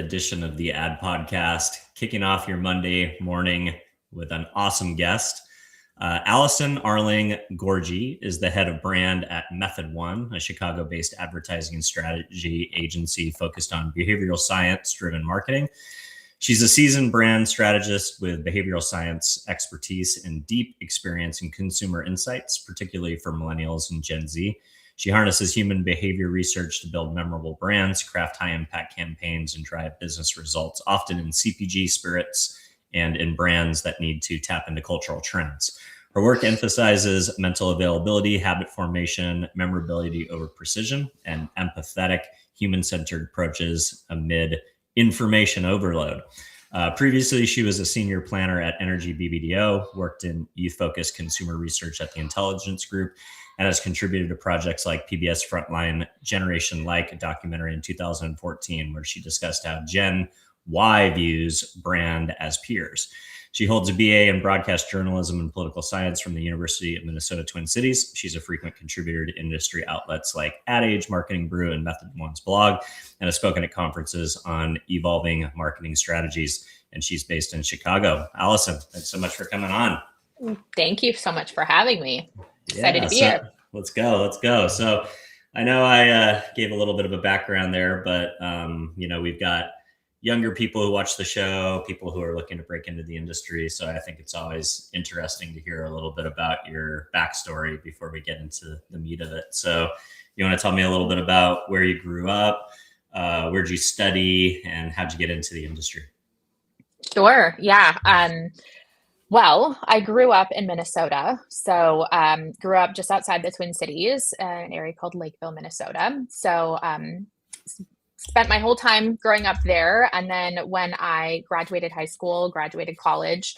edition of the Ad Podcast, kicking off your Monday morning with an awesome guest. Allison Arling-Giorgi is the head of brand at Method1, a Chicago-based advertising and strategy agency focused on behavioral science-driven marketing. She's a seasoned brand strategist with behavioral science expertise and deep experience in consumer insights, particularly for millennials and Gen Z. She harnesses human behavior research to build memorable brands, craft high-impact campaigns, and drive business results, often in CPG, spirits, and in brands that need to tap into cultural trends. Her work emphasizes mental availability, habit formation, memorability over precision, and empathetic, human-centered approaches amid information overload. Previously, she was a senior planner at Energy BBDO, worked in youth-focused consumer research at the Intelligence Group, and has contributed to projects like PBS Frontline Generation Like, a documentary in 2014, where she discussed how Gen Y views brand as peers. She holds a BA in broadcast journalism and political science from the University of Minnesota Twin Cities. She's a frequent contributor to industry outlets like Ad Age, Marketing Brew, and Method1's blog, and has spoken at conferences on evolving marketing strategies. And she's based in Chicago. Allison, thanks so much for coming on. Thank you so much for having me. Excited to be here. Let's go. So I know I gave a little bit of a background there, but we've got younger people who watch the show, people who are looking to break into the industry. So I think it's always interesting to hear a little bit about your backstory before we get into the meat of it. So you want to tell me a little bit about where you grew up, where'd you study, and how'd you get into the industry? Sure. Yeah. Well, I grew up in Minnesota. So grew up just outside the Twin Cities, an area called Lakeville, Minnesota. So spent my whole time growing up there. And then when I graduated high school, graduated college,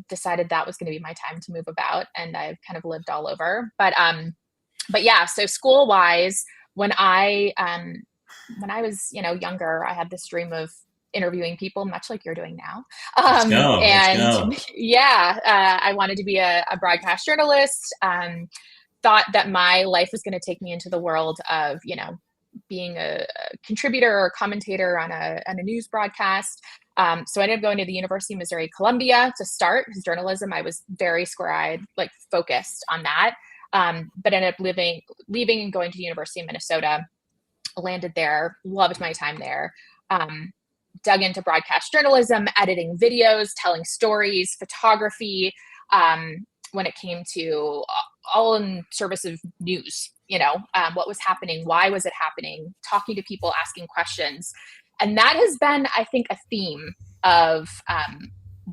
decided that was going to be my time to move about. And I've kind of lived all over. But yeah, so school wise, when I was, younger, I had this dream of interviewing people, much like you're doing now. Let's go. Yeah, I wanted to be a broadcast journalist. Thought that my life was going to take me into the world of, being a contributor or commentator on a news broadcast. So I ended up going to the University of Missouri Columbia to start because journalism. I was very square-eyed, focused on that. But ended up leaving and going to the University of Minnesota. Landed there, loved my time there. Dug into broadcast journalism, editing videos, telling stories, photography, when it came to all in service of news, what was happening, why was it happening, talking to people, asking questions. And that has been, I think, a theme of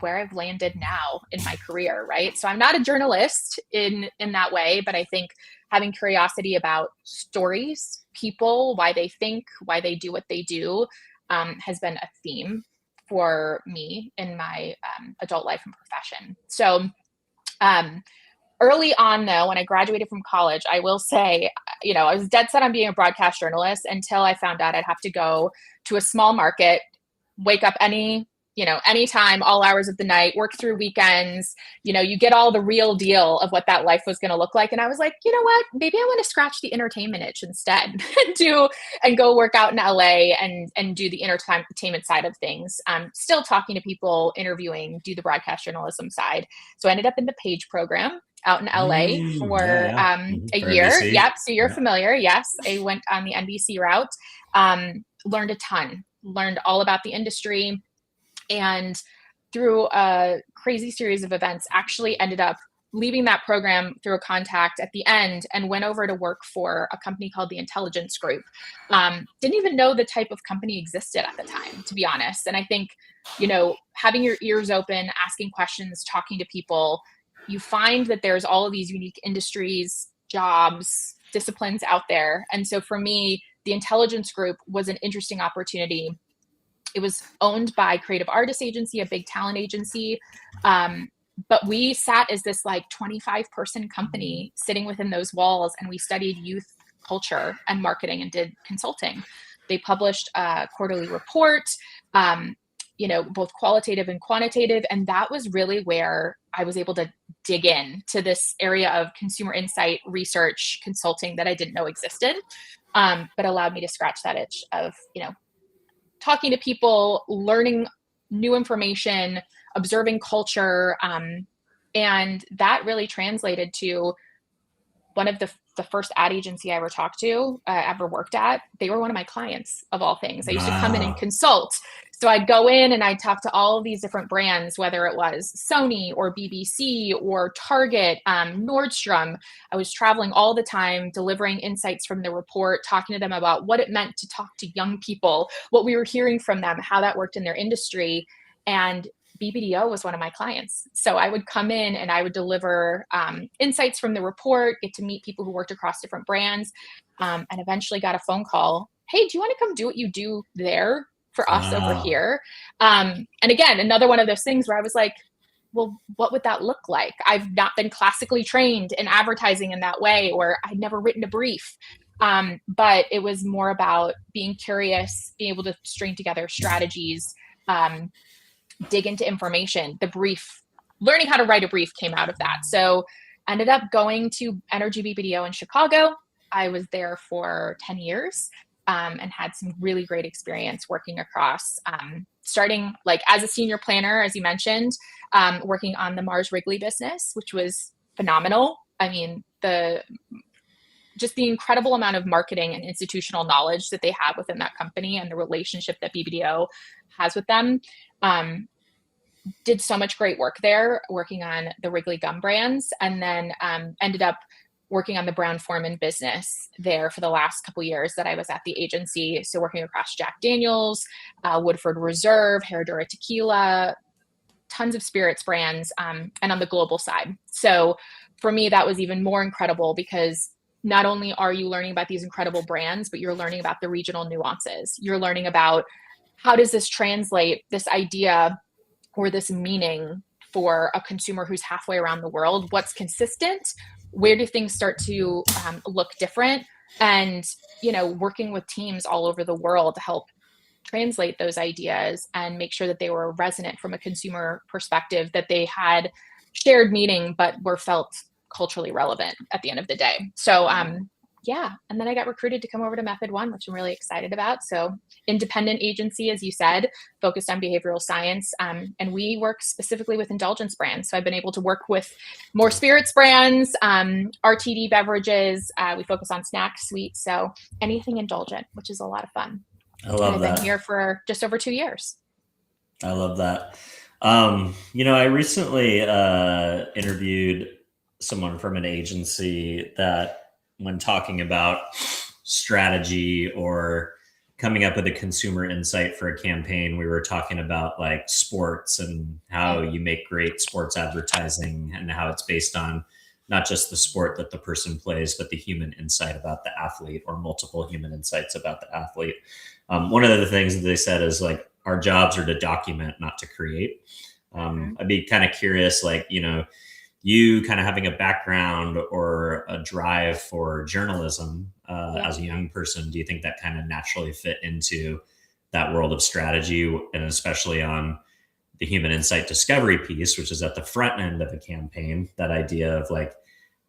where I've landed now in my career, right? So I'm not a journalist in that way, but I think having curiosity about stories, people, why they think, why they do what they do, has been a theme for me in my adult life and profession. So early on, though, when I graduated from college, I will say, I was dead set on being a broadcast journalist until I found out I'd have to go to a small market, wake up anytime, all hours of the night, work through weekends, you get all the real deal of what that life was going to look like. And I was like, you know what, maybe I want to scratch the entertainment itch instead and go work out in LA and do the entertainment side of things. Still talking to people, interviewing, do the broadcast journalism side. So I ended up in the Page program out in LA for a year. NBC. Yep. So you're familiar. Yes. I went on the NBC route, learned a ton, learned all about the industry. And through a crazy series of events, actually ended up leaving that program through a contact at the end and went over to work for a company called the Intelligence Group. Didn't even know the type of company existed at the time, to be honest. And I think, having your ears open, asking questions, talking to people, you find that there's all of these unique industries, jobs, disciplines out there. And so for me, the Intelligence Group was an interesting opportunity. It was owned by Creative Artists Agency, a big talent agency. But we sat as this 25-person company sitting within those walls, and we studied youth culture and marketing and did consulting. They published a quarterly report, both qualitative and quantitative. And that was really where I was able to dig in to this area of consumer insight, research, consulting that I didn't know existed, but allowed me to scratch that itch of, talking to people, learning new information, observing culture. And that really translated to one of the first ad agency I ever talked to, ever worked at. They were one of my clients, of all things. I used to come in and Wow. consult. So I'd go in and I'd talk to all of these different brands, whether it was Sony or BBC or Target, Nordstrom. I was traveling all the time, delivering insights from the report, talking to them about what it meant to talk to young people, what we were hearing from them, how that worked in their industry. And BBDO was one of my clients. So I would come in and I would deliver insights from the report, get to meet people who worked across different brands, and eventually got a phone call. Hey, do you want to come do what you do there for us over Wow. here? And again, another one of those things where I was like, well, what would that look like? I've not been classically trained in advertising in that way, or I'd never written a brief. But it was more about being curious, being able to string together strategies, dig into information. The brief, learning how to write a brief came out of that. So ended up going to Energy BBDO in Chicago. I was there for 10 years and had some really great experience working across, starting like as a senior planner, as you mentioned, working on the Mars Wrigley business, which was phenomenal. I mean, just the incredible amount of marketing and institutional knowledge that they have within that company and the relationship that BBDO has with them. Did so much great work there, working on the Wrigley gum brands, and then ended up working on the Brown-Forman business there for the last couple years that I was at the agency. So working across Jack Daniels, Woodford Reserve, Herradura Tequila, tons of spirits brands, and on the global side. So for me, that was even more incredible because not only are you learning about these incredible brands, but you're learning about the regional nuances. You're learning about how does this translate, this idea or this meaning for a consumer who's halfway around the world? What's consistent? Where do things start to look different? And, working with teams all over the world to help translate those ideas and make sure that they were resonant from a consumer perspective, that they had shared meaning, but were felt culturally relevant at the end of the day. So, yeah. And then I got recruited to come over to Method1, which I'm really excited about. So independent agency, as you said, focused on behavioral science. And we work specifically with indulgence brands. So I've been able to work with more spirits brands, RTD beverages. We focus on snacks, sweets. So anything indulgent, which is a lot of fun. I And love I've that. been here for just over 2 years. I love that. I recently interviewed someone from an agency that, when talking about strategy or coming up with a consumer insight for a campaign, we were talking about like sports and how you make great sports advertising and how it's based on not just the sport that the person plays, but the human insight about the athlete or multiple human insights about the athlete. One of the things that they said is like, our jobs are to document, not to create. I'd be kind of curious, like, you kind of having a background or a drive for journalism as a young person, do you think that kind of naturally fit into that world of strategy, and especially on the human insight discovery piece, which is at the front end of a campaign, that idea of like,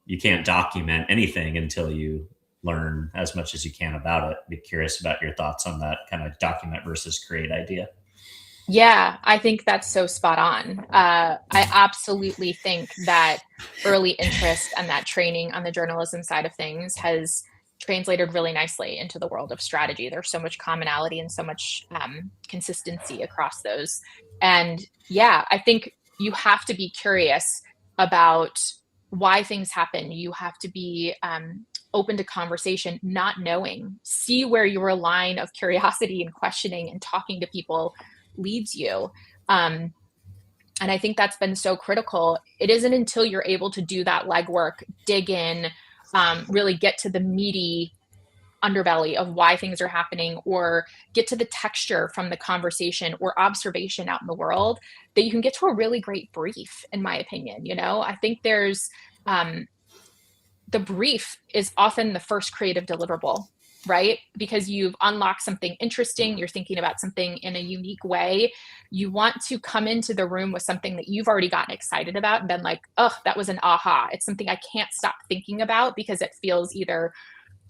you can't document anything until you learn as much as you can about it. Be curious about your thoughts on that kind of document versus create idea. Yeah, I think that's so spot on. I absolutely think that early interest and that training on the journalism side of things has translated really nicely into the world of strategy. There's so much commonality and so much consistency across those. And yeah, I think you have to be curious about why things happen. You have to be open to conversation, not knowing. See where your line of curiosity and questioning and talking to people leads you. And I think that's been so critical. It isn't until you're able to do that legwork, dig in, really get to the meaty underbelly of why things are happening, or get to the texture from the conversation or observation out in the world, that you can get to a really great brief, in my opinion. I think there's the brief is often the first creative deliverable, right? Because you've unlocked something interesting. You're thinking about something in a unique way. You want to come into the room with something that you've already gotten excited about and been like, oh, that was an aha. It's something I can't stop thinking about because it feels either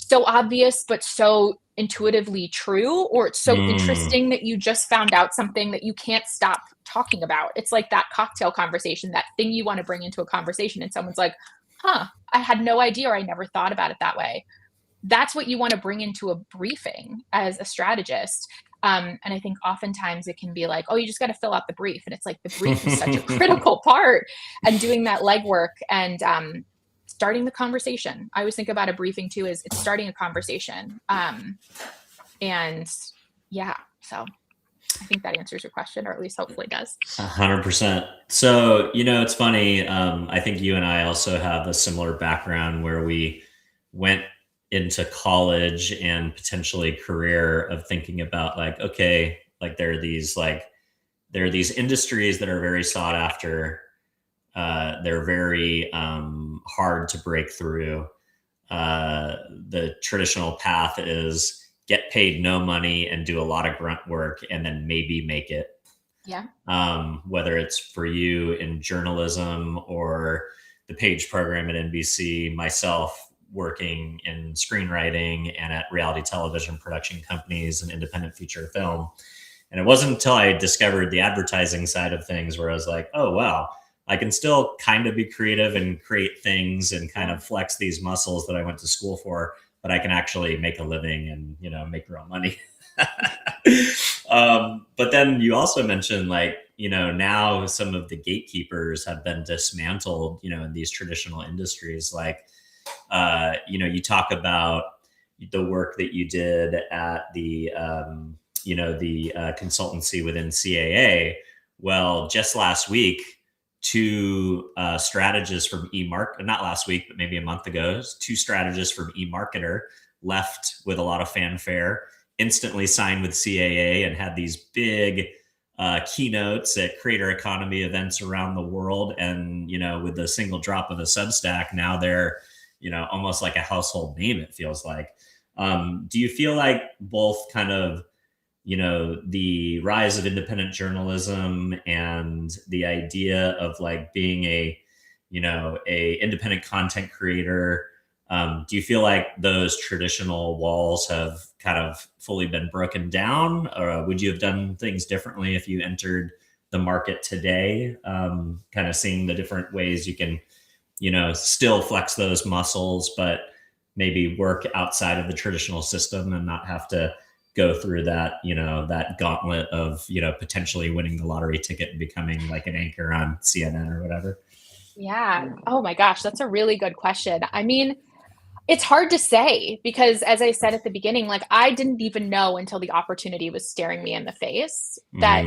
so obvious, but so intuitively true, or it's so interesting that you just found out something that you can't stop talking about. It's like that cocktail conversation, that thing you want to bring into a conversation, and someone's like, huh, I had no idea, or I never thought about it that way. That's what you want to bring into a briefing as a strategist. And I think oftentimes it can be like, oh, you just got to fill out the brief. And it's like, the brief is such a critical part, and doing that legwork and starting the conversation. I always think about a briefing too, is it's starting a conversation. And yeah, so I think that answers your question, or at least hopefully does. 100%. So, it's funny. I think you and I also have a similar background where we went into college and potentially career of thinking about like, okay, like there are these industries that are very sought after. They're very hard to break through. The traditional path is get paid no money and do a lot of grunt work and then maybe make it. Yeah. Whether it's for you in journalism or the Page program at NBC, myself working in screenwriting and at reality television production companies and independent feature film. And it wasn't until I discovered the advertising side of things where I was like, oh, wow, I can still kind of be creative and create things and kind of flex these muscles that I went to school for, but I can actually make a living and, make real money. But then you also mentioned like, now some of the gatekeepers have been dismantled, in these traditional industries. Like, you talk about the work that you did at the, consultancy within CAA. Well, just last week, two strategists from not last week, but maybe a month ago, two strategists from eMarketer left with a lot of fanfare, instantly signed with CAA and had these big keynotes at creator economy events around the world. And, with a single drop of a Substack, now they're, almost like a household name, it feels like. Do you feel like both kind of, the rise of independent journalism and the idea of like being a independent content creator, do you feel like those traditional walls have kind of fully been broken down, or would you have done things differently if you entered the market today? Kind of seeing the different ways you can, still flex those muscles, but maybe work outside of the traditional system and not have to go through that, that gauntlet of, potentially winning the lottery ticket and becoming like an anchor on CNN or whatever. Yeah. Oh my gosh, that's a really good question. I mean, it's hard to say because, as I said at the beginning, like I didn't even know until the opportunity was staring me in the face that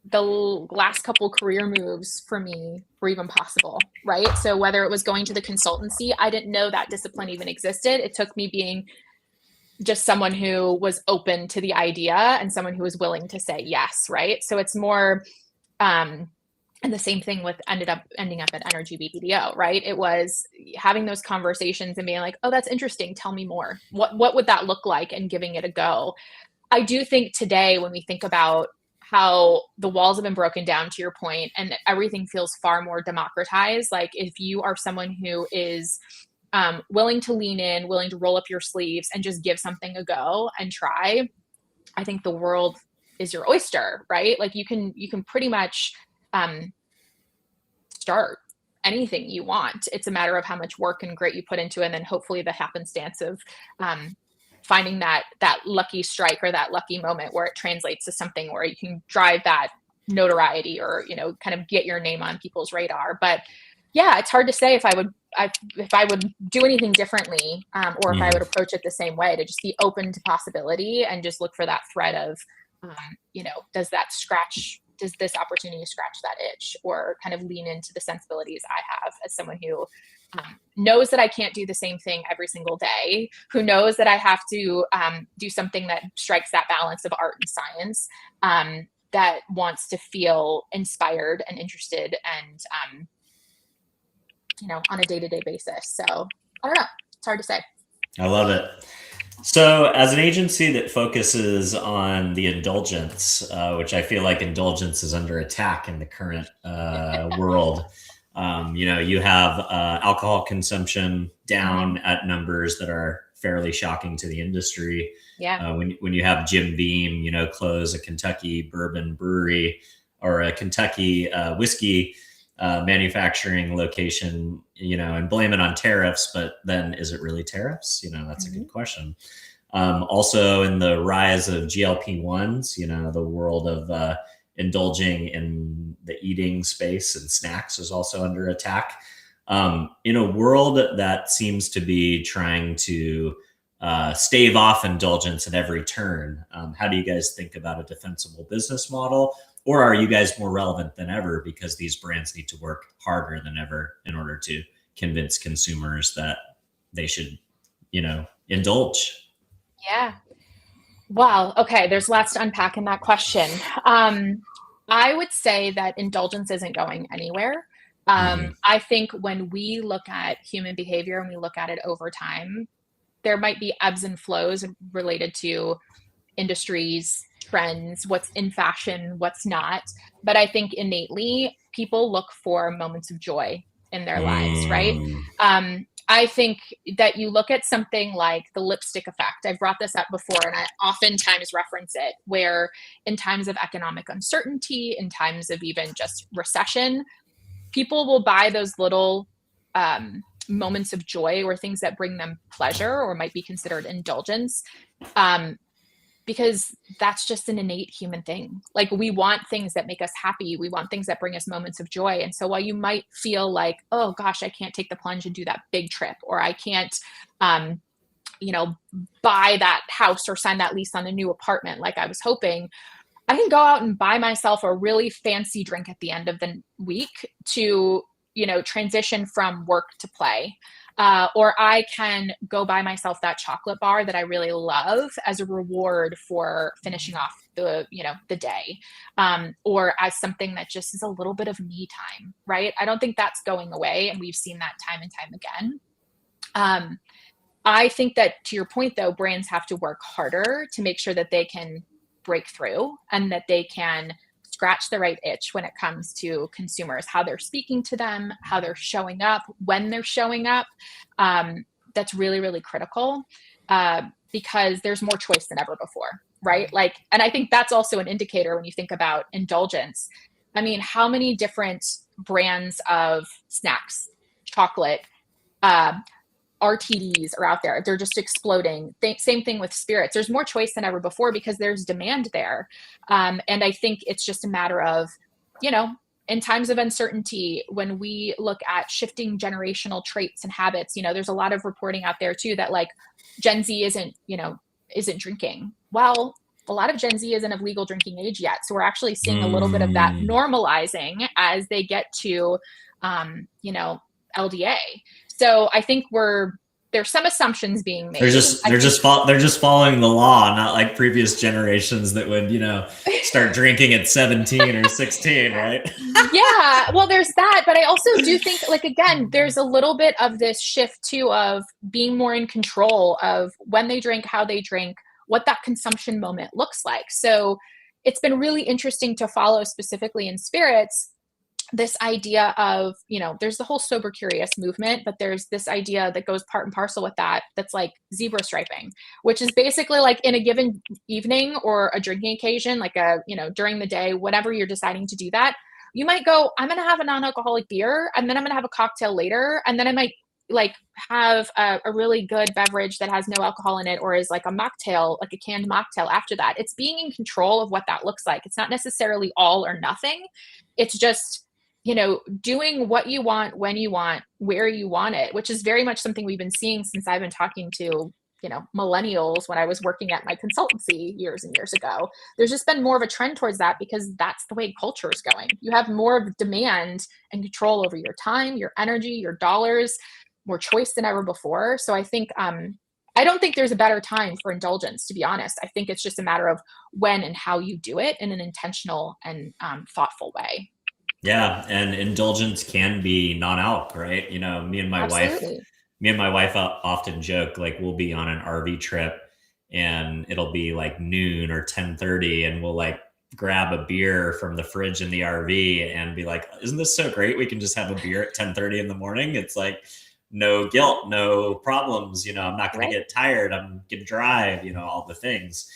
the last couple career moves for me were even possible, right? So whether it was going to the consultancy, I didn't know that discipline even existed. It took me being just someone who was open to the idea and someone who was willing to say yes, right? So it's more, and the same thing with ending up at Energy BBDO, right? It was having those conversations and being like, oh, that's interesting. Tell me more. What would that look like? And giving it a go. I do think today, when we think about how the walls have been broken down, to your point, and everything feels far more democratized. Like if you are someone who is willing to lean in, willing to roll up your sleeves and just give something a go and try, I think the world is your oyster, right? Like you can pretty much start anything you want. It's a matter of how much work and grit you put into it, and then hopefully the happenstance of finding that lucky strike or that lucky moment where it translates to something where you can drive that notoriety or, kind of get your name on people's radar. But yeah, it's hard to say if I would do anything differently, or if I would approach it the same way, to just be open to possibility and just look for that thread of, does this opportunity scratch that itch, or kind of lean into the sensibilities I have as someone who knows that I can't do the same thing every single day, who knows that I have to do something that strikes that balance of art and science, that wants to feel inspired and interested and, on a day-to-day basis. So I don't know. It's hard to say. I love it. So as an agency that focuses on the indulgence, which I feel like indulgence is under attack in the current world, you have alcohol consumption down at numbers that are fairly shocking to the industry. Yeah. When you have Jim Beam, close a Kentucky bourbon brewery or a Kentucky whiskey manufacturing location, and blame it on tariffs, but then is it really tariffs? That's a good question. Also in the rise of GLP-1s, the world of indulging in the eating space and snacks is also under attack. In a world that seems to be trying to stave off indulgence at every turn, how do you guys think about a defensible business model? Or are you guys more relevant than ever because these brands need to work harder than ever in order to convince consumers that they should, indulge? Yeah. Wow. Okay. There's lots to unpack in that question. I would say that indulgence isn't going anywhere. I think when we look at human behavior and we look at it over time, there might be ebbs and flows related to industries, trends, what's in fashion, what's not. But I think innately people look for moments of joy in their lives, right? I think that you look at something like the lipstick effect. I've brought this up before and I oftentimes reference it, where in times of economic uncertainty, in times of even just recession, people will buy those little moments of joy or things that bring them pleasure or might be considered indulgence, because that's just an innate human thing. Like, we want things that make us happy. We want things that bring us moments of joy. And so while you might feel like, oh gosh, I can't take the plunge and do that big trip, or I can't, buy that house or sign that lease on a new apartment like I was hoping, I can go out and buy myself a really fancy drink at the end of the week to, transition from work to play. Or I can go buy myself that chocolate bar that I really love as a reward for finishing off the day, or as something that just is a little bit of me time, right? I don't think that's going away. And we've seen that time and time again. I think that, to your point though, brands have to work harder to make sure that they can break through and that they can scratch the right itch when it comes to consumers, how they're speaking to them, how they're showing up, when they're showing up. That's really, really critical, because there's more choice than ever before, right? And I think that's also an indicator when you think about indulgence. I mean, how many different brands of snacks, chocolate, RTDs are out there? They're just exploding. Same thing with spirits. There's more choice than ever before because there's demand there. And I think it's just a matter of, in times of uncertainty, when we look at shifting generational traits and habits, there's a lot of reporting out there too that Gen Z isn't drinking. Well, a lot of Gen Z isn't of legal drinking age yet. So we're actually seeing a little bit of that normalizing as they get to, LDA. So I think there's some assumptions being made. They're just following the law, not like previous generations that would, start drinking at 17 or 16, right? Yeah, well, there's that, but I also do think, again, there's a little bit of this shift too of being more in control of when they drink, how they drink, what that consumption moment looks like. So it's been really interesting to follow, specifically in spirits, this idea of, there's the whole sober curious movement, but there's this idea that goes part and parcel with that, that's like zebra striping, which is basically like in a given evening or a drinking occasion, during the day, whenever you're deciding to do that, you might go, I'm going to have a non-alcoholic beer, and then I'm going to have a cocktail later, and then I might have a really good beverage that has no alcohol in it, or is like a mocktail, like a canned mocktail after that. It's being in control of what that looks like. It's not necessarily all or nothing. It's just, doing what you want, when you want, where you want it, which is very much something we've been seeing since I've been talking to, millennials when I was working at my consultancy years and years ago. There's just been more of a trend towards that because that's the way culture is going. You have more of demand and control over your time, your energy, your dollars, more choice than ever before. So I think, I don't think there's a better time for indulgence, to be honest. I think it's just a matter of when and how you do it in an intentional and thoughtful way. Yeah, and indulgence can be non-alc, right? Me and my wife often joke, we'll be on an RV trip and it'll be like noon or 10:30, and we'll grab a beer from the fridge in the RV and be like, isn't this so great? We can just have a beer at 10:30 in the morning. It's like, no guilt, no problems. I'm not going Right. to get tired. I'm going to drive, all the things.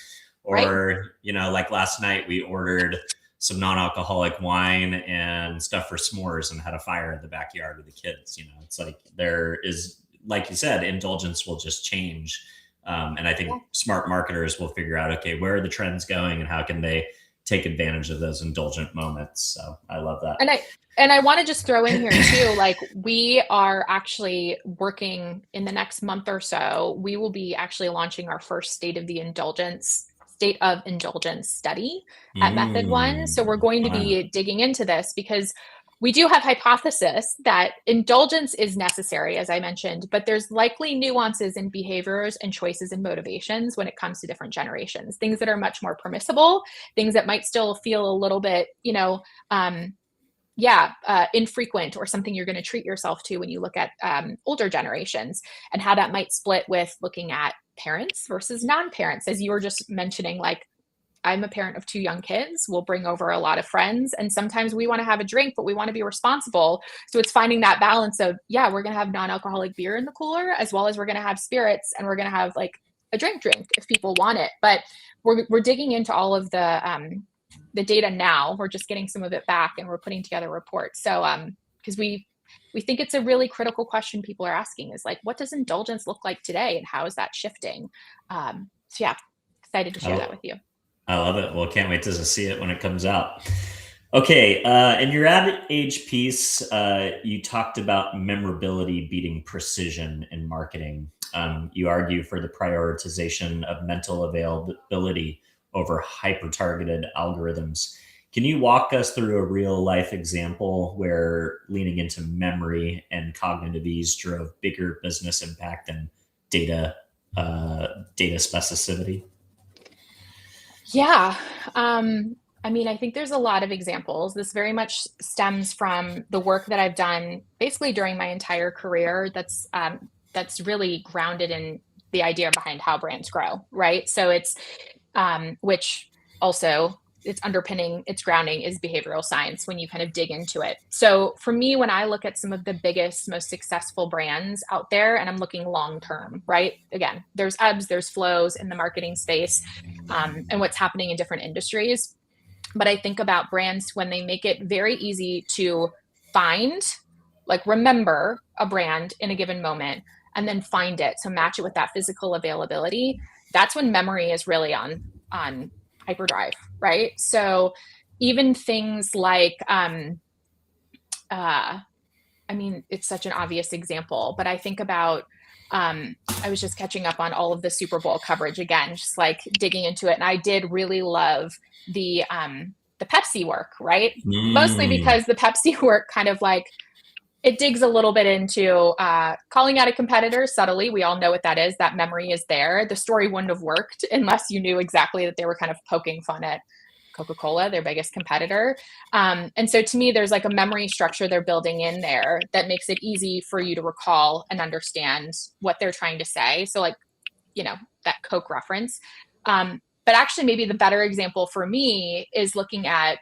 Right. Or, like last night we ordered some non-alcoholic wine and stuff for s'mores and had a fire in the backyard with the kids. It's like there is, like you said, indulgence will just change. And I think smart marketers will figure out, okay, where are the trends going and how can they take advantage of those indulgent moments? So I love that. And I want to just throw in here too, like we are actually working in the next month or so, we will be actually launching our first state of indulgence study at Method1. So we're going to be digging into this because we do have hypothesis that indulgence is necessary, as I mentioned, but there's likely nuances in behaviors and choices and motivations when it comes to different generations, things that are much more permissible, things that might still feel a little bit, infrequent or something you're going to treat yourself to when you look at older generations, and how that might split with looking at parents versus non-parents. As you were just mentioning, like I'm a parent of 2 young kids. We'll bring over a lot of friends, and sometimes we want to have a drink, but we want to be responsible. So it's finding that balance of, we're going to have non-alcoholic beer in the cooler, as well as we're going to have spirits, and we're going to have like a drink if people want it. But we're digging into all of the data now. We're just getting some of it back, and we're putting together reports. So because we think it's a really critical question people are asking is like, what does indulgence look like today, and how is that shifting? Excited to share that with you. I love it. Well, can't wait to see it when it comes out. Okay. In your ad age piece, you talked about memorability beating precision in marketing. You argue for the prioritization of mental availability over hyper-targeted algorithms. Can you walk us through a real life example where leaning into memory and cognitive ease drove bigger business impact than data specificity? Yeah. I think there's a lot of examples. This very much stems from the work that I've done basically during my entire career that's really grounded in the idea behind how brands grow, right? So it's, which also its grounding is behavioral science when you kind of dig into it. So for me, when I look at some of the biggest, most successful brands out there, and I'm looking long-term, right? Again, there's ebbs, there's flows in the marketing space, and what's happening in different industries. But I think about brands when they make it very easy to find, like remember a brand in a given moment and then find it. So match it with that physical availability. That's when memory is really on hyperdrive, right? So even things like, it's such an obvious example, but I think about, I was just catching up on all of the Super Bowl coverage again, just like digging into it. And I did really love the Pepsi work, right? Mostly because the Pepsi work kind of like, it digs a little bit into calling out a competitor subtly. We all know what that is. That memory is there. The story wouldn't have worked unless you knew exactly that they were kind of poking fun at Coca-Cola, their biggest competitor. And so to me, there's like a memory structure they're building in there that makes it easy for you to recall and understand what they're trying to say. So like, that Coke reference. But actually maybe the better example for me is looking at,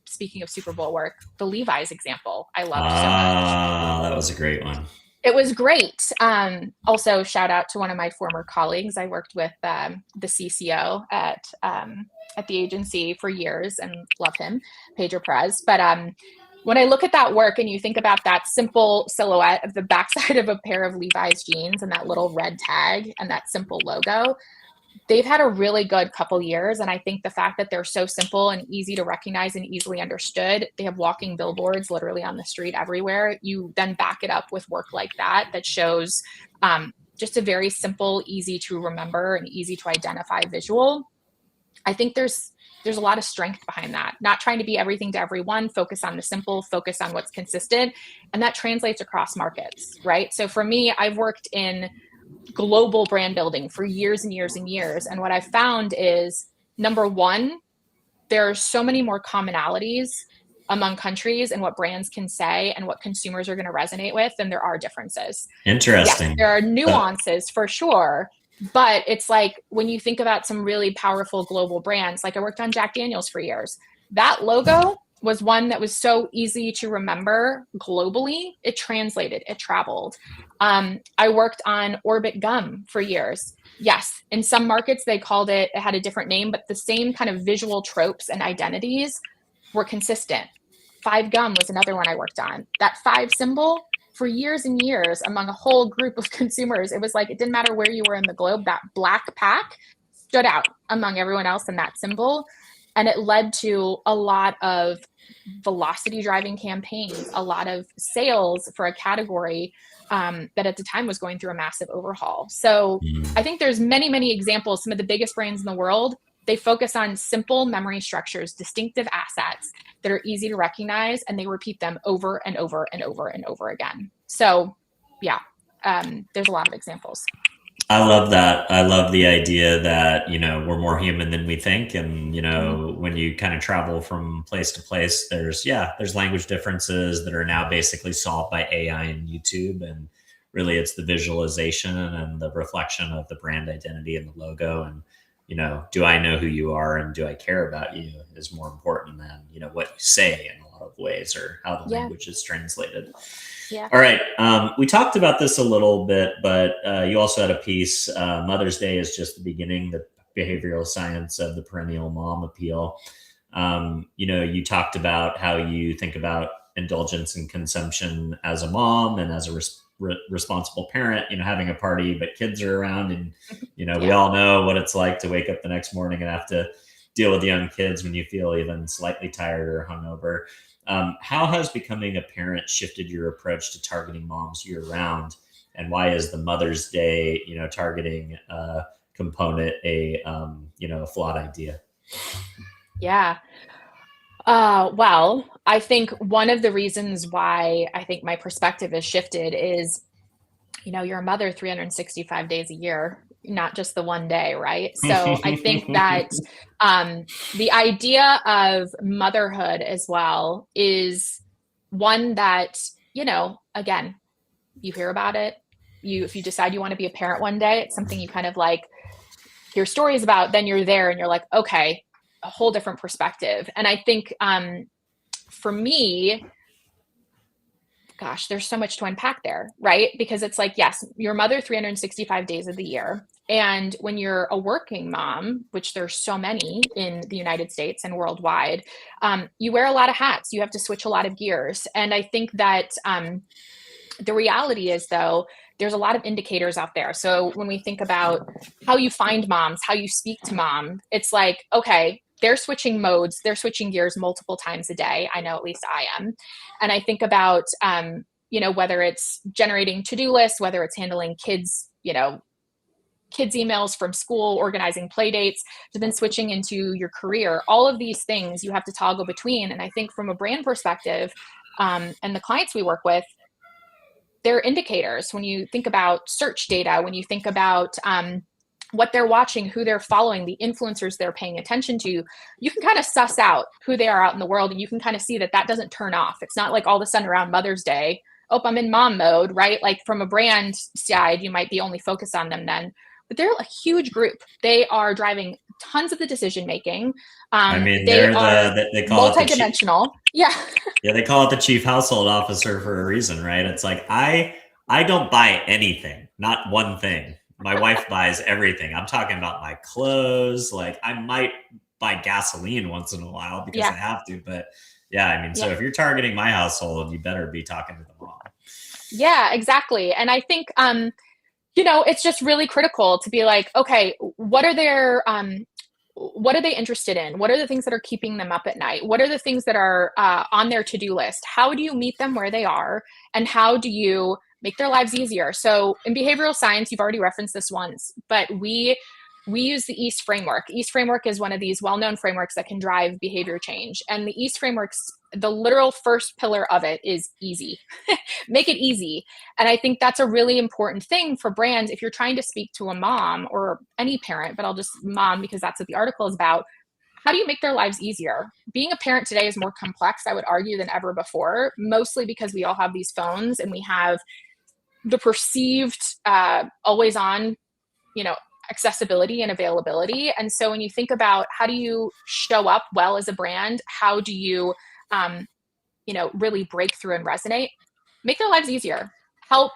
speaking of Super Bowl work, the Levi's example I loved so much. That was a great one. It was great. Also, shout out to one of my former colleagues. I worked with the CCO at the agency for years and love him, Pedro Perez. But when I look at that work and you think about that simple silhouette of the backside of a pair of Levi's jeans and that little red tag and that simple logo, they've had a really good couple years. And I think the fact that they're so simple and easy to recognize and easily understood, they have walking billboards literally on the street everywhere. You then back it up with work like that shows just a very simple, easy to remember and easy to identify visual. I think there's a lot of strength behind that. Not trying to be everything to everyone, focus on the simple, focus on what's consistent. And that translates across markets, right? So for me, I've worked in global brand building for years and years and years. And what I've found is, number one, there are so many more commonalities among countries and what brands can say and what consumers are going to resonate with than there are differences. Interesting. Yes, there are nuances for sure. But it's like when you think about some really powerful global brands, like I worked on Jack Daniels for years, that logo was one that was so easy to remember globally. It translated, it traveled. I worked on Orbit gum for years. Yes, in some markets they called it, it had a different name, but the same kind of visual tropes and identities were consistent. Five gum was another one I worked on. That five symbol for years and years among a whole group of consumers, it was like, it didn't matter where you were in the globe, that black pack stood out among everyone else in that symbol. And it led to a lot of velocity driving campaigns, a lot of sales for a category that at the time was going through a massive overhaul. So I think there's many, many examples. Some of the biggest brands in the world, they focus on simple memory structures, distinctive assets that are easy to recognize, and they repeat them over and over and over and over again. So yeah, there's a lot of examples. I love that. I love the idea that, we're more human than we think. And, when you kind of travel from place to place, there's language differences that are now basically solved by AI and YouTube. And really it's the visualization and the reflection of the brand identity and the logo. And, do I know who you are and do I care about you is more important than, what you say in a lot of ways or how the language is translated. Yeah. All right. We talked about this a little bit, but you also had a piece, Mother's Day is just the beginning, the behavioral science of the perennial mom appeal. You talked about how you think about indulgence and consumption as a mom and as a responsible parent, having a party, but kids are around and, we all know what it's like to wake up the next morning and have to deal with young kids when you feel even slightly tired or hungover. How has becoming a parent shifted your approach to targeting moms year round? And why is the Mother's Day, targeting component a flawed idea? Yeah. Well, I think one of the reasons why I think my perspective has shifted is, you're a mother 365 days a year, not just the one day, right? So I think that the idea of motherhood as well is one that, again, you hear about it. If you decide you want to be a parent one day, it's something you kind of like hear stories about, then you're there and you're like, okay, a whole different perspective. And I think for me, gosh, there's so much to unpack there, right? Because it's like, yes, you're a mother 365 days of the year. And when you're a working mom, which there's so many in the United States and worldwide, you wear a lot of hats. You have to switch a lot of gears. And I think that the reality is, though, there's a lot of indicators out there. So when we think about how you find moms, how you speak to mom, it's like, okay, they're switching modes, they're switching gears multiple times a day. I know at least I am. And I think about, whether it's generating to-do lists, whether it's handling kids emails from school, organizing play dates, to then switching into your career, all of these things you have to toggle between. And I think from a brand perspective, and the clients we work with, they're indicators. When you think about search data, when you think about what they're watching, who they're following, the influencers they're paying attention to, you can kind of suss out who they are out in the world. And you can kind of see that doesn't turn off. It's not like all of a sudden around Mother's Day, oh, I'm in mom mode, right? Like from a brand side, you might be only focused on them then. But they're a huge group. They are driving tons of the decision making. They call multidimensional. Yeah, they call it the chief household officer for a reason, right? It's like I don't buy anything, not one thing. My wife buys everything. I'm talking about my clothes. Like I might buy gasoline once in a while because I have to. But so if you're targeting my household, you better be talking to the mom. Yeah, exactly. And I think, it's just really critical to be like, okay, what are they interested in? What are the things that are keeping them up at night? What are the things that are on their to-do list? How do you meet them where they are? And how do you make their lives easier? So in behavioral science, you've already referenced this once, but we use the EAST framework. EAST framework is one of these well-known frameworks that can drive behavior change. And the EAST framework's, the literal first pillar of it is easy. Make it easy. And I think that's a really important thing for brands. If you're trying to speak to a mom or any parent, but I'll just mom because that's what the article is about, how do you make their lives easier? Being a parent today is more complex, I would argue, than ever before, mostly because we all have these phones and we have the perceived always on, accessibility and availability. And so when you think about how do you show up well as a brand, how do you really break through and resonate, make their lives easier, help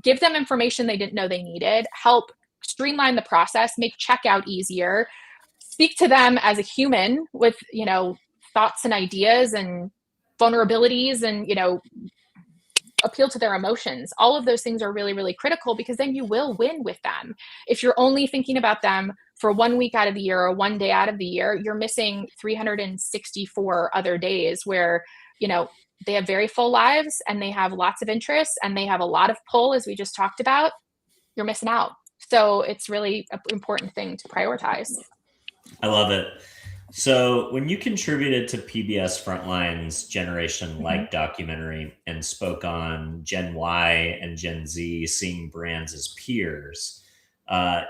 give them information they didn't know they needed, help streamline the process, make checkout easier, speak to them as a human with, thoughts and ideas and vulnerabilities and, appeal to their emotions. All of those things are really, really critical, because then you will win with them. If you're only thinking about them for 1 week out of the year or 1 day out of the year, you're missing 364 other days where, they have very full lives and they have lots of interests and they have a lot of pull, as we just talked about. You're missing out. So it's really an important thing to prioritize. I love it. So when you contributed to PBS Frontline's Generation Like documentary and spoke on Gen Y and Gen Z seeing brands as peers,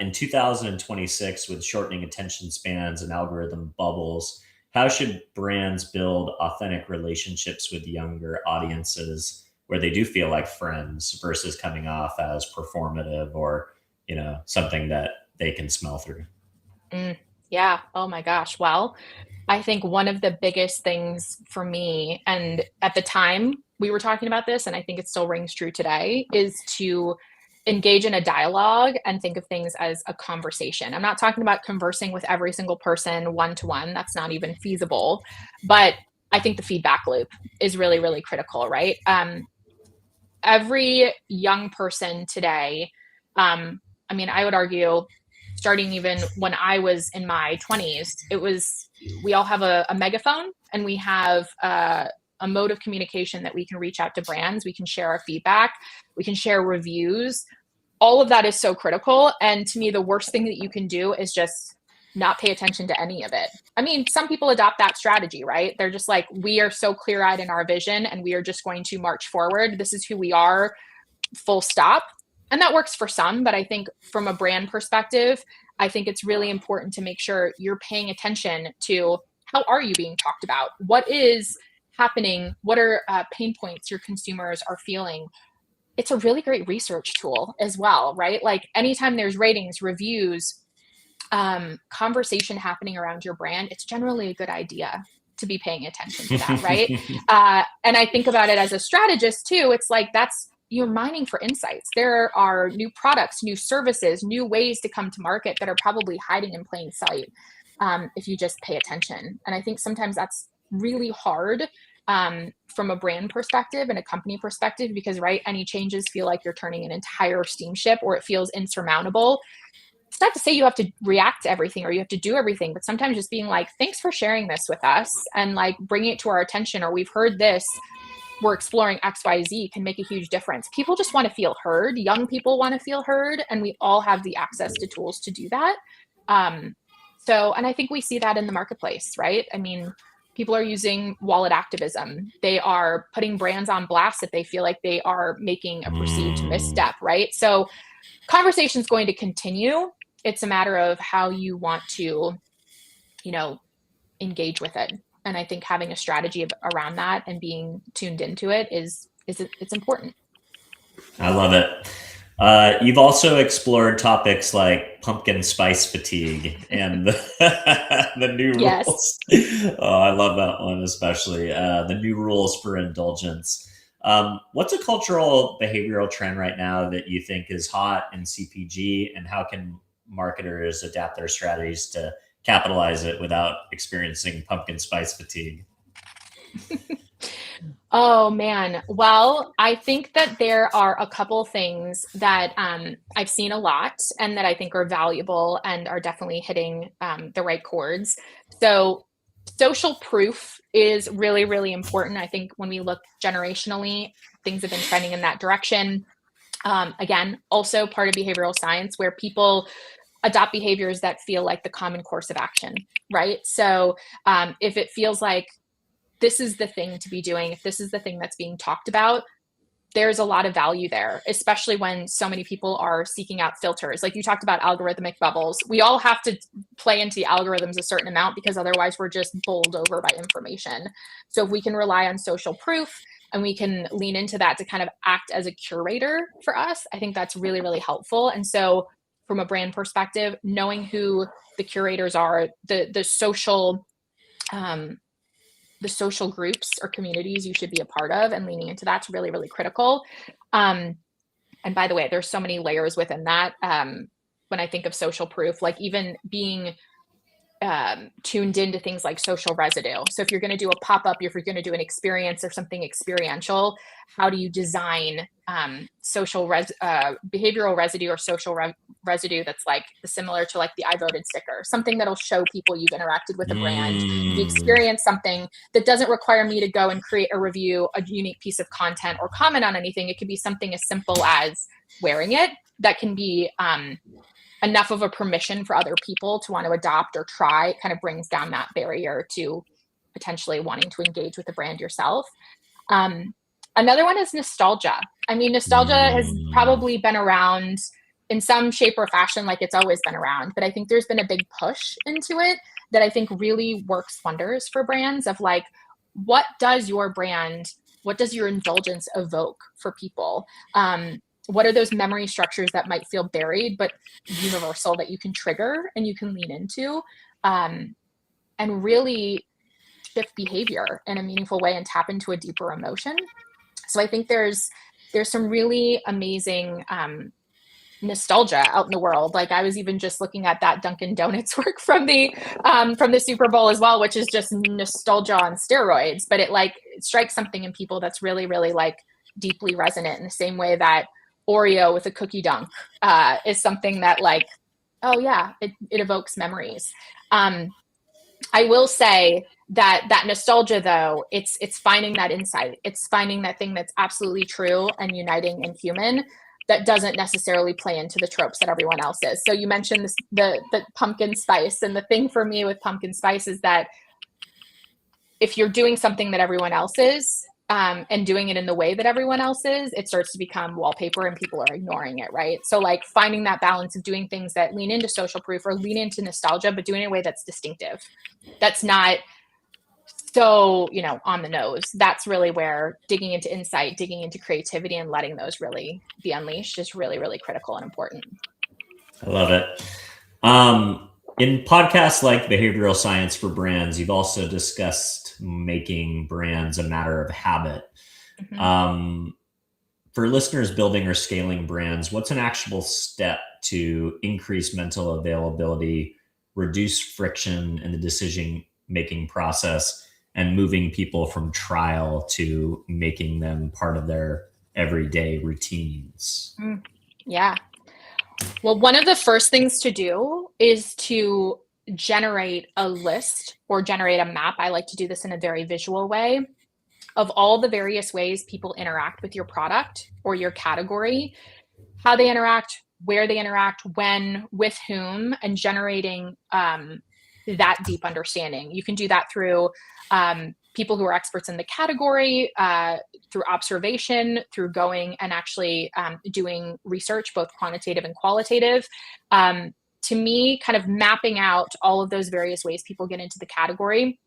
in 2026, with shortening attention spans and algorithm bubbles, how should brands build authentic relationships with younger audiences where they do feel like friends versus coming off as performative or, something that they can smell through? Yeah. Oh my gosh. Well, I think one of the biggest things for me, and at the time we were talking about this, and I think it still rings true today, is to engage in a dialogue and think of things as a conversation. I'm not talking about conversing with every single person one-to-one. That's not even feasible. But I think the feedback loop is really, really critical, right? Every young person today, I would argue, starting even when I was in my 20s, we all have a megaphone, and we have a mode of communication that we can reach out to brands. We can share our feedback. We can share reviews. All of that is so critical. And to me, the worst thing that you can do is just not pay attention to any of it. Some people adopt that strategy, right? They're just like, we are so clear-eyed in our vision and we are just going to march forward. This is who we are, full stop. And that works for some, but I think from a brand perspective, I think it's really important to make sure you're paying attention to how are you being talked about? What is happening? What are pain points your consumers are feeling? It's a really great research tool as well, right? Like anytime there's ratings, reviews, conversation happening around your brand, it's generally a good idea to be paying attention to that, right? And I think about it as a strategist too. It's like you're mining for insights. There are new products, new services, new ways to come to market that are probably hiding in plain sight if you just pay attention. And I think sometimes that's really hard from a brand perspective and a company perspective, because, right, any changes feel like you're turning an entire steamship, or it feels insurmountable. It's not to say you have to react to everything or you have to do everything, but sometimes just being like, thanks for sharing this with us and like bringing it to our attention, or we've heard this, we're exploring XYZ, can make a huge difference. People just want to feel heard. Young people want to feel heard, and we all have the access to tools to do that. And I think we see that in the marketplace, right? People are using wallet activism. They are putting brands on blast that they feel like they are making a perceived misstep, right? So conversation is going to continue. It's a matter of how you want to, engage with it. And I think having a strategy around that and being tuned into it it's important. I love it. You've also explored topics like pumpkin spice fatigue and the new rules. Oh, I love that one, especially the new rules for indulgence. What's a cultural behavioral trend right now that you think is hot in CPG, and how can marketers adapt their strategies to capitalize it without experiencing pumpkin spice fatigue? Oh man. Well, I think that there are a couple things that I've seen a lot and that I think are valuable and are definitely hitting the right chords. So social proof is really, really important. I think when we look generationally, things have been trending in that direction. Again, also part of behavioral science, where people adopt behaviors that feel like the common course of action, right? So if it feels like this is the thing to be doing, if this is the thing that's being talked about, there's a lot of value there, especially when so many people are seeking out filters. Like you talked about algorithmic bubbles. We all have to play into the algorithms a certain amount, because otherwise we're just bowled over by information. So if we can rely on social proof and we can lean into that to kind of act as a curator for us, I think that's really, really helpful. And so from a brand perspective, knowing who the curators are, the social the social groups or communities you should be a part of, and leaning into that's really, really critical. And by the way, there's so many layers within that. When I think of social proof, like even being tuned into things like social residue. So if you're going to do a pop-up, if you're going to do an experience or something experiential, how do you design behavioral residue or social residue that's like similar to like the I voted sticker, something that'll show people you've interacted with a brand, you've experienced something that doesn't require me to go and create a review, a unique piece of content or comment on anything. It could be something as simple as wearing it that can be enough of a permission for other people to want to adopt or try. It kind of brings down that barrier to potentially wanting to engage with the brand yourself. Another one is nostalgia. I mean, nostalgia has probably been around in some shape or fashion, like it's always been around, but I think there's been a big push into it that I think really works wonders for brands of like, what does your indulgence evoke for people? What are those memory structures that might feel buried, but universal that you can trigger and you can lean into, and really shift behavior in a meaningful way and tap into a deeper emotion. So I think there's some really amazing nostalgia out in the world. Like I was even just looking at that Dunkin' Donuts work from the Super Bowl as well, which is just nostalgia on steroids, but it strikes something in people that's really, really like deeply resonant in the same way that Oreo with a cookie dunk is something that like, oh yeah, it evokes memories. I will say that nostalgia though, it's finding that insight. It's finding that thing that's absolutely true and uniting and human that doesn't necessarily play into the tropes that everyone else is. So you mentioned this, the pumpkin spice, and the thing for me with pumpkin spice is that if you're doing something that everyone else is, and doing it in the way that everyone else is, it starts to become wallpaper and people are ignoring it, right? So like finding that balance of doing things that lean into social proof or lean into nostalgia, but doing it in a way that's distinctive. That's not so, on the nose. That's really where digging into insight, digging into creativity and letting those really be unleashed is really, really critical and important. I love it. In podcasts like Behavioral Science for Brands, you've also discussed making brands a matter of habit. Mm-hmm. For listeners building or scaling brands, what's an actionable step to increase mental availability, reduce friction in the decision-making process, and moving people from trial to making them part of their everyday routines? Yeah. Well, one of the first things to do is to generate a list or generate a map. I like to do this in a very visual way of all the various ways people interact with your product or your category, how they interact, where they interact, when, with whom, and generating that deep understanding. You can do that through people who are experts in the category, through observation, through going and actually doing research, both quantitative and qualitative. To me, kind of mapping out all of those various ways people get into the category,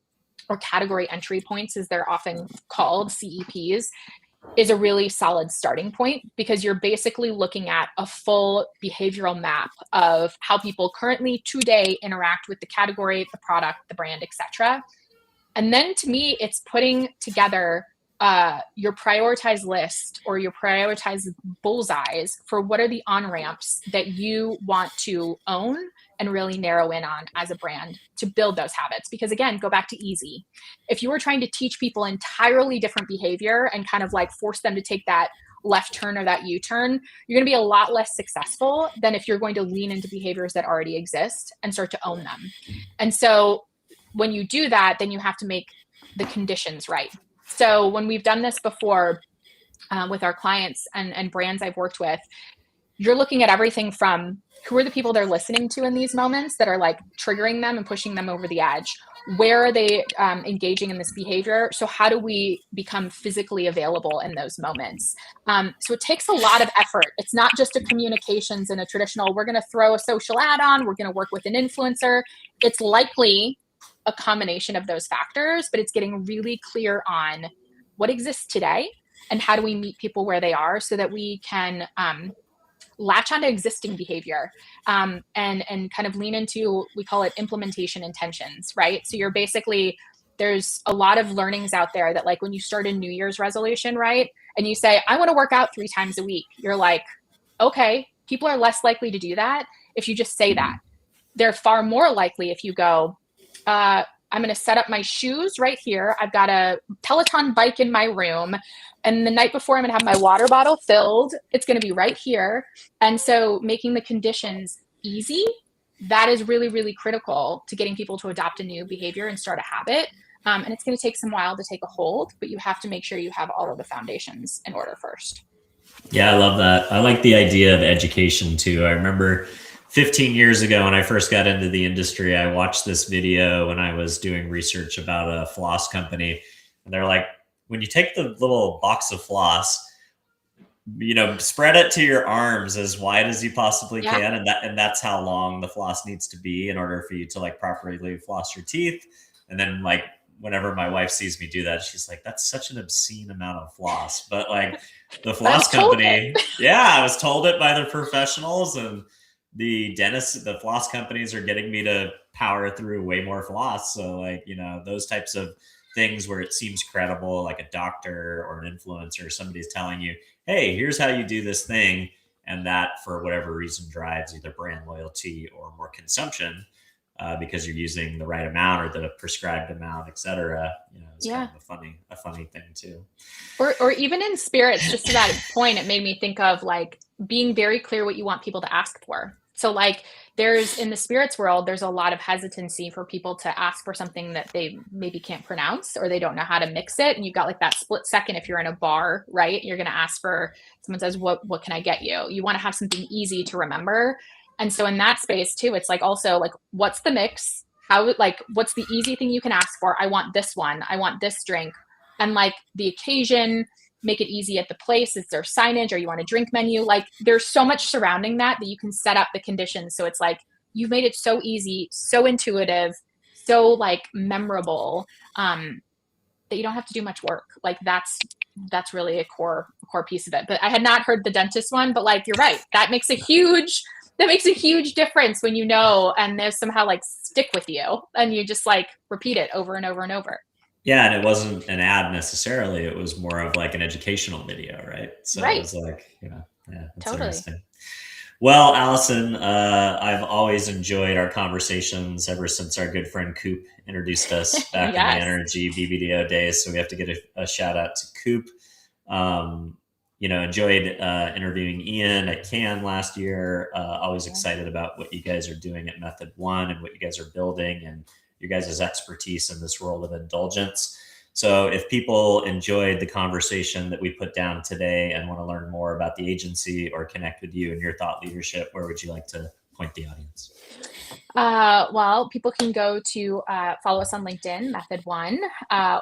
or category entry points as they're often called, CEPs, is a really solid starting point, because you're basically looking at a full behavioral map of how people currently today interact with the category, the product, the brand, etc. And then to me, it's putting together your prioritized list or your prioritized bullseyes for what are the on-ramps that you want to own and really narrow in on as a brand to build those habits. Because again, go back to easy. If you were trying to teach people entirely different behavior and kind of like force them to take that left turn or that U-turn, you're going to be a lot less successful than if you're going to lean into behaviors that already exist and start to own them. And so when you do that, then you have to make the conditions right. So when we've done this before with our clients and brands I've worked with, you're looking at everything from who are the people they're listening to in these moments that are like triggering them and pushing them over the edge? Where are they engaging in this behavior? So how do we become physically available in those moments? So it takes a lot of effort. It's not just a communications in a traditional, we're going to throw a social ad on, we're going to work with an influencer. It's likely a combination of those factors, but it's getting really clear on what exists today and how do we meet people where they are so that we can latch onto existing behavior and kind of lean into, we call it implementation intentions, right? So you're basically there's a lot of learnings out there that like when you start a New Year's resolution, right? And you say, I want to work out 3 times a week. You're like, okay, people are less likely to do that if you just say that. They're far more likely if you go, I'm going to set up my shoes right here. I've got a Peloton bike in my room. And the night before, I'm going to have my water bottle filled. It's going to be right here. And so making the conditions easy, that is really, really critical to getting people to adopt a new behavior and start a habit. And it's going to take some while to take a hold, but you have to make sure you have all of the foundations in order first. Yeah, I love that. I like the idea of education too. I remember 15 years ago when I first got into the industry, I watched this video when I was doing research about a floss company. And they're like, when you take the little box of floss, spread it to your arms as wide as you possibly can. And that's how long the floss needs to be in order for you to like properly floss your teeth. And then like, whenever my wife sees me do that, she's like, that's such an obscene amount of floss. But like the floss company, I was told it by the professionals, and the dentists, the floss companies are getting me to power through way more floss. So like, those types of things where it seems credible, like a doctor or an influencer, somebody's telling you, hey, here's how you do this thing. And that for whatever reason drives either brand loyalty or more consumption. Because you're using the right amount or the prescribed amount, et cetera. It's kind of a funny thing too. Or even in spirits, just to that point, it made me think of like being very clear what you want people to ask for. So like in the spirits world, there's a lot of hesitancy for people to ask for something that they maybe can't pronounce or they don't know how to mix it. And you've got like that split second, if you're in a bar, right? You're going to ask for, someone says, what can I get you? You want to have something easy to remember. And so in that space too, it's like also like, what's the mix? What's the easy thing you can ask for? I want this one. I want this drink. And like the occasion, make it easy at the place. Is there signage or you want a drink menu? Like there's so much surrounding that you can set up the conditions. So it's like, you've made it so easy, so intuitive, so like memorable, that you don't have to do much work. Like that's really a core piece of it. But I had not heard the dentist one, but like, you're right. That makes a huge difference when and there's somehow like stick with you and you just like repeat it over and over and over. Yeah. And it wasn't an ad necessarily. It was more of like an educational video, right? So It was like, that's totally interesting. Well, Allison, I've always enjoyed our conversations ever since our good friend Coop introduced us back in the Energy BBDO days. So we have to get a shout out to Coop. Enjoyed interviewing Ian at Cannes last year. Always excited about what you guys are doing at Method1 and what you guys are building and your guys' expertise in this world of indulgence. So if people enjoyed the conversation that we put down today and want to learn more about the agency or connect with you and your thought leadership, where would you like to point the audience? Well, people can go to follow us on LinkedIn, Method1,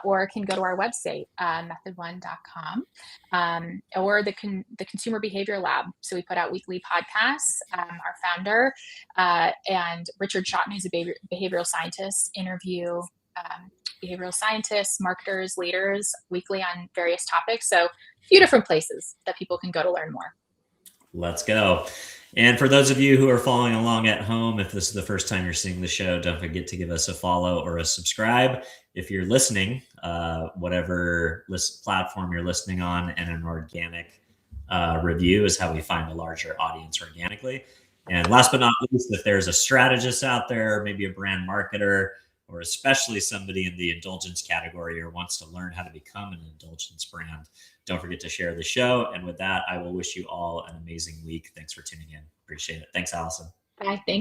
or can go to our website, method1.com, or the Consumer Behavior Lab. So we put out weekly podcasts. Our founder and Richard Schotten, who's a behavioral scientist, interview behavioral scientists, marketers, leaders weekly on various topics. So a few different places that people can go to learn more. Let's go. And for those of you who are following along at home, if this is the first time you're seeing the show, don't forget to give us a follow or a subscribe. If you're listening, whatever platform you're listening on, and an organic review is how we find a larger audience organically. And last but not least, if there's a strategist out there, maybe a brand marketer, or especially somebody in the indulgence category or wants to learn how to become an indulgence brand, don't forget to share the show. And with that, I will wish you all an amazing week. Thanks for tuning in. Appreciate it. Thanks, Allison. Bye. Thank you.